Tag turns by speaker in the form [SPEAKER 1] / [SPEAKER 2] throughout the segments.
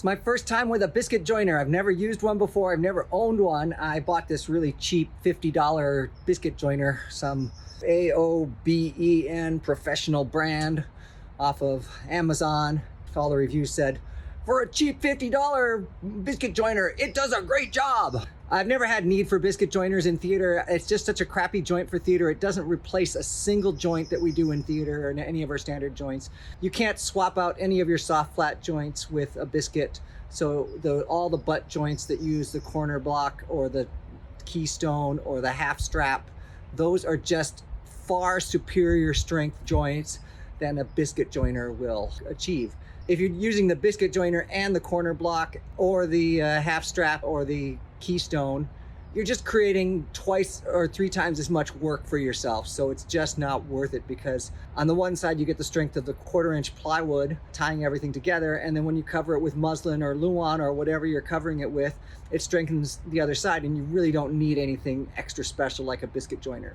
[SPEAKER 1] It's my first time with a biscuit joiner. I've never used one before. I've never owned one. I bought this really cheap $50 biscuit joiner, some AOBEN professional brand off of Amazon. All the reviews said, for a cheap $50 biscuit joiner, it does a great job. I've never had need for biscuit joiners in theater. It's just such a crappy joint for theater. It doesn't replace a single joint that we do in theater or any of our standard joints. You can't swap out any of your soft flat joints with a biscuit. So all the butt joints that use the corner block or the keystone or the half strap, those are just far superior strength joints than a biscuit joiner will achieve. If you're using the biscuit joiner and the corner block or the half strap or the keystone, you're just creating 2 or 3 times as much work for yourself. So it's just not worth it, because on the one side you get the strength of the 1/4 inch plywood tying everything together, and then when you cover it with muslin or luan or whatever you're covering it with, it strengthens the other side, and you really don't need anything extra special like a biscuit joiner.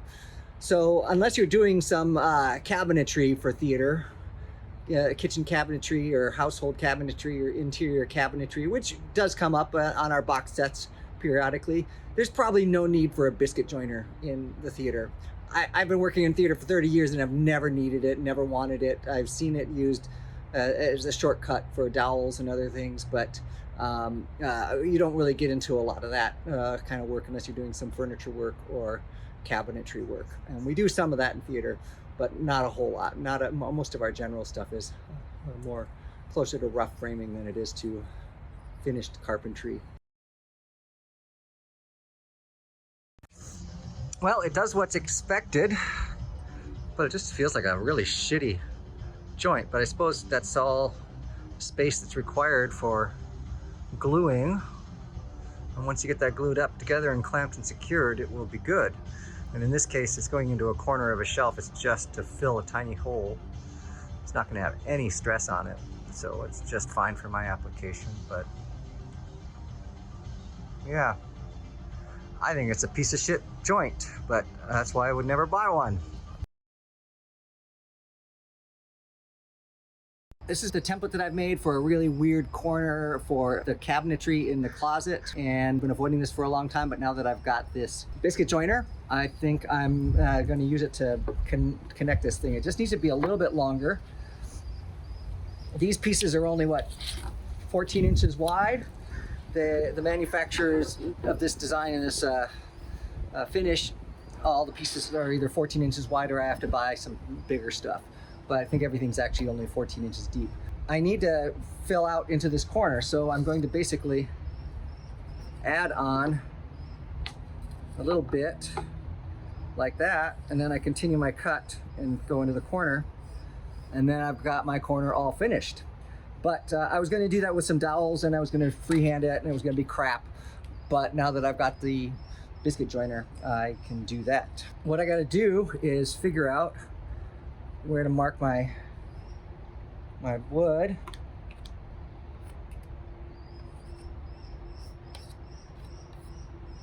[SPEAKER 1] So unless you're doing some cabinetry for theater, kitchen cabinetry or household cabinetry or interior cabinetry, which does come up on our box sets periodically, there's probably no need for a biscuit joiner in the theater. I've been working in theater for 30 years and I've never needed it, never wanted it. I've seen it used as a shortcut for dowels and other things, but you don't really get into a lot of that kind of work unless you're doing some furniture work or cabinetry work. And we do some of that in theater, but not a whole lot. Most of our general stuff is more closer to rough framing than it is to finished carpentry. Well, it does what's expected, but it just feels like a really shitty joint. But I suppose that's all space that's required for gluing. And once you get that glued up together and clamped and secured, it will be good. And in this case, it's going into a corner of a shelf. It's just to fill a tiny hole. It's not going to have any stress on it, so it's just fine for my application. But yeah, I think it's a piece of shit joint, but that's why I would never buy one. This is the template that I've made for a really weird corner for the cabinetry in the closet, and I've been avoiding this for a long time, but now that I've got this biscuit joiner, I think I'm going to use it to connect this thing. It just needs to be a little bit longer. These pieces are only, what, 14 inches wide? The manufacturers of this design and this finish, all the pieces are either 14 inches wide or I have to buy some bigger stuff. But I think everything's actually only 14 inches deep. I need to fill out into this corner, so I'm going to basically add on a little bit like that, and then I continue my cut and go into the corner, and then I've got my corner all finished. But I was going to do that with some dowels, and I was going to freehand it, and it was going to be crap. But now that I've got the biscuit joiner, I can do that. What I got to do is figure out where to mark my wood.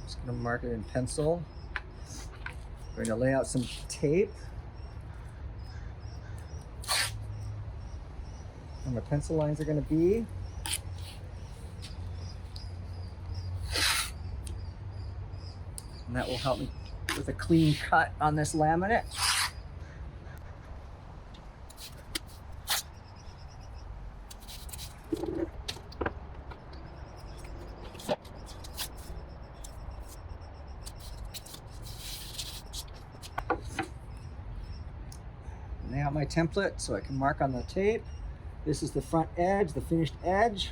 [SPEAKER 1] Just going to mark it in pencil. I'm going to lay out some tape. And my pencil lines are going to be. And that will help me with a clean cut on this laminate. Lay out my template so I can mark on the tape. This is the front edge, the finished edge.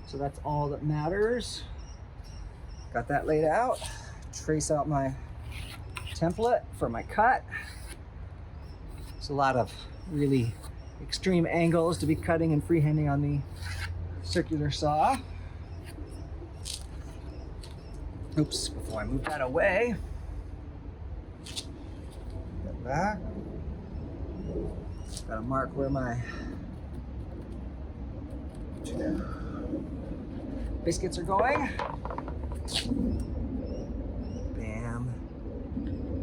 [SPEAKER 1] So that's all that matters. Got that laid out. Trace out my template for my cut. It's a lot of really extreme angles to be cutting and freehanding on the circular saw. Oops, before I move that away. Get back. Gotta mark where my biscuits are going. Bam,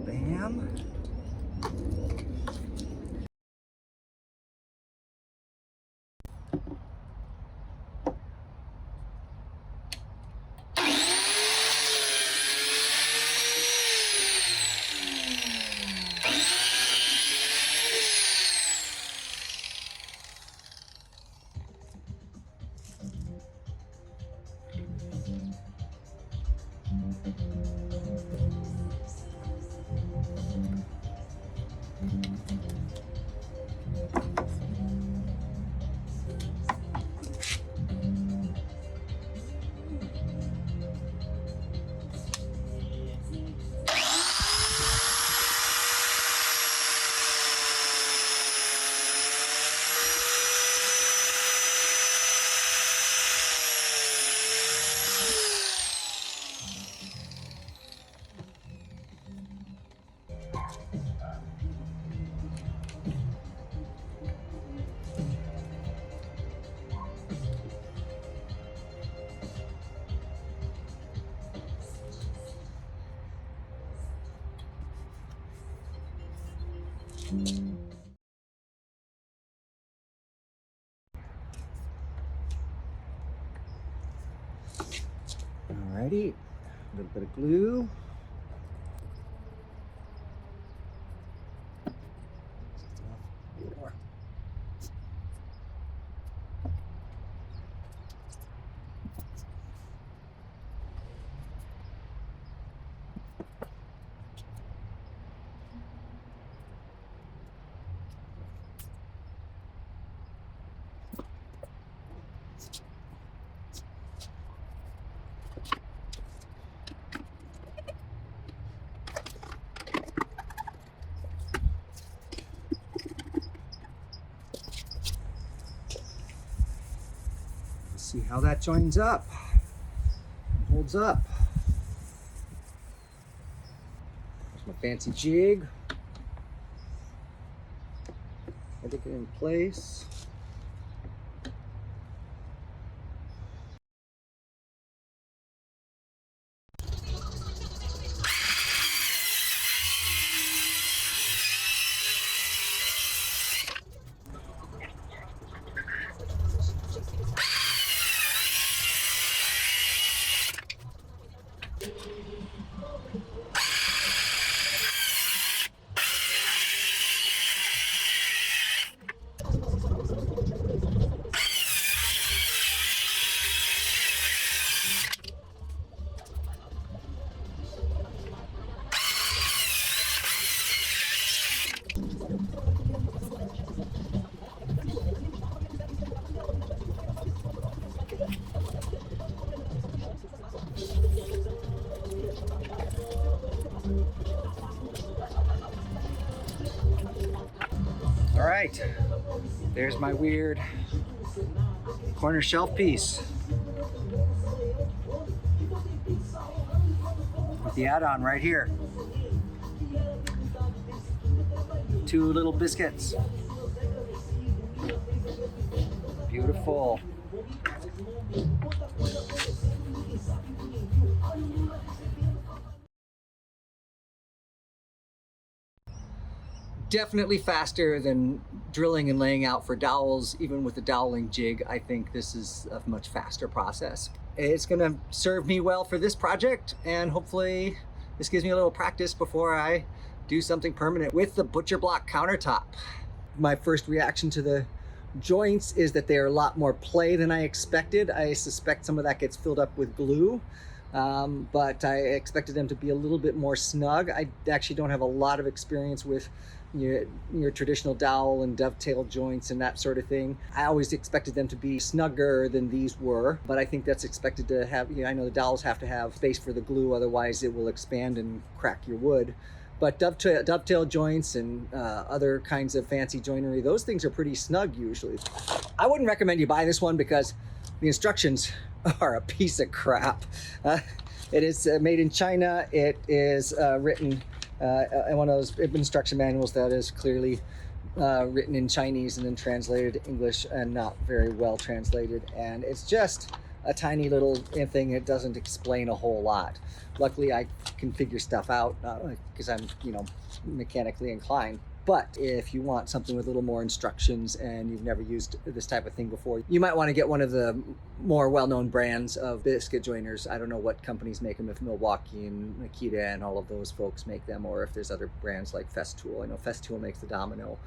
[SPEAKER 1] bam. Alrighty, a little bit of glue. More. See how that joins up, holds up. There's my fancy jig. I get it in place. All right, there's my weird corner shelf piece with the add-on right here. 2 little biscuits. Beautiful. Definitely faster than drilling and laying out for dowels. Even with the doweling jig, I think this is a much faster process. It's gonna serve me well for this project, and hopefully this gives me a little practice before I do something permanent with the butcher block countertop. My first reaction to the joints is that they're a lot more play than I expected. I suspect some of that gets filled up with glue, but I expected them to be a little bit more snug. I actually don't have a lot of experience with your traditional dowel and dovetail joints and that sort of thing. I always expected them to be snugger than these were, but I think that's expected to have, I know the dowels have to have space for the glue, otherwise it will expand and crack your wood. But dovetail joints and other kinds of fancy joinery, those things are pretty snug usually. I wouldn't recommend you buy this one because the instructions are a piece of crap. It is made in China. It is written in one of those instruction manuals that is clearly written in Chinese and then translated to English and not very well translated. And it's just a tiny little thing. It doesn't explain a whole lot. Luckily, I can figure stuff out because I'm, mechanically inclined. But if you want something with a little more instructions and you've never used this type of thing before, you might want to get one of the more well-known brands of biscuit joiners. I don't know what companies make them, if Milwaukee and Makita and all of those folks make them, or if there's other brands like Festool. I know Festool makes the Domino.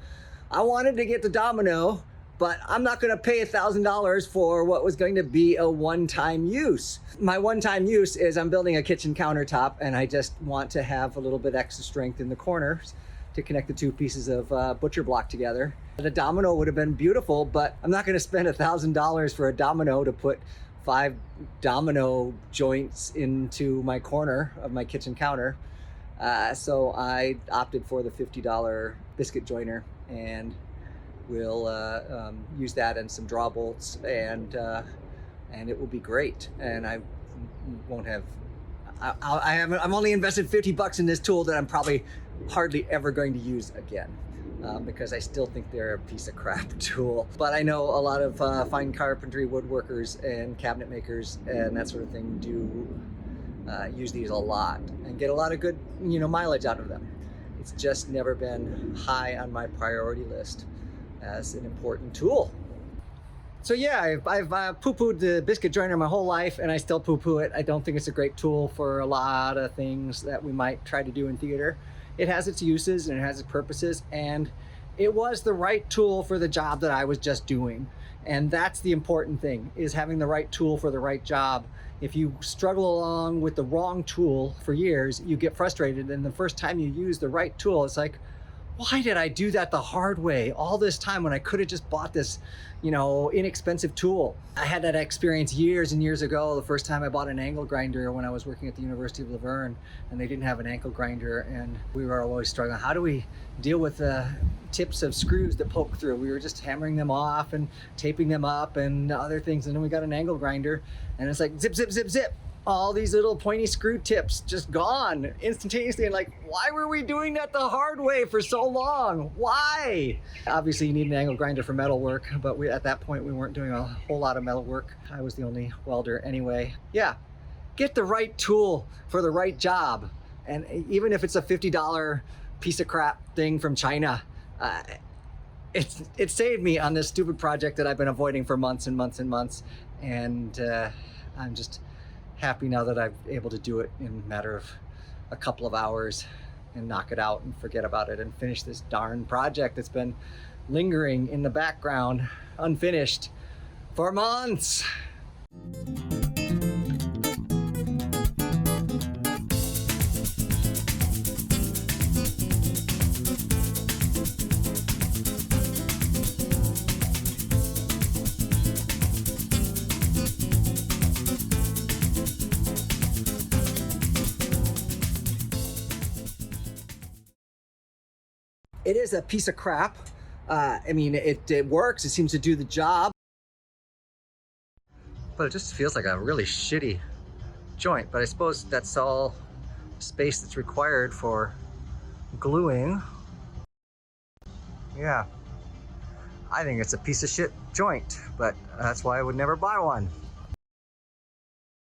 [SPEAKER 1] I wanted to get the Domino, but I'm not going to pay $1,000 for what was going to be a one-time use. My one-time use is I'm building a kitchen countertop, and I just want to have a little bit extra strength in the corners to connect the 2 pieces of butcher block together. The Domino would have been beautiful, but I'm not going to spend $1,000 for a Domino to put 5 domino joints into my corner of my kitchen counter. So I opted for the $50 Biscuit Joiner, and we'll use that and some draw bolts, and it will be great. And I won't have, I'm only invested $50 in this tool that I'm probably hardly ever going to use again, because I still think they're a piece of crap tool. But I know a lot of fine carpentry woodworkers and cabinet makers and that sort of thing do use these a lot and get a lot of good mileage out of them. It's just never been high on my priority list as an important tool. So yeah, I've poo-pooed the Biscuit Joiner my whole life, and I still poo-poo it. I don't think it's a great tool for a lot of things that we might try to do in theater. It has its uses and it has its purposes, and it was the right tool for the job that I was just doing. And that's the important thing, is having the right tool for the right job. If you struggle along with the wrong tool for years, you get frustrated, and the first time you use the right tool, it's like, why did I do that the hard way all this time when I could have just bought this, you know, inexpensive tool? I had that experience years and years ago, the first time I bought an angle grinder when I was working at the University of Laverne, and they didn't have an ankle grinder, and we were always struggling. How do we deal with the tips of screws that poke through? We were just hammering them off and taping them up and other things, and then we got an angle grinder, and it's like zip, zip, zip, zip. All these little pointy screw tips just gone instantaneously, and like, why were we doing that the hard way for so long? Why? Obviously you need an angle grinder for metal work, but at that point we weren't doing a whole lot of metal work. I was the only welder anyway. Yeah, get the right tool for the right job. And even if it's a $50 piece of crap thing from China, it saved me on this stupid project that I've been avoiding for months and months and months. And I'm just happy now that I'm able to do it in a matter of a couple of hours and knock it out and forget about it and finish this darn project that's been lingering in the background unfinished for months. It is a piece of crap. I mean, it works, it seems to do the job. But it just feels like a really shitty joint. But I suppose that's all space that's required for gluing. Yeah, I think it's a piece of shit joint, but that's why I would never buy one.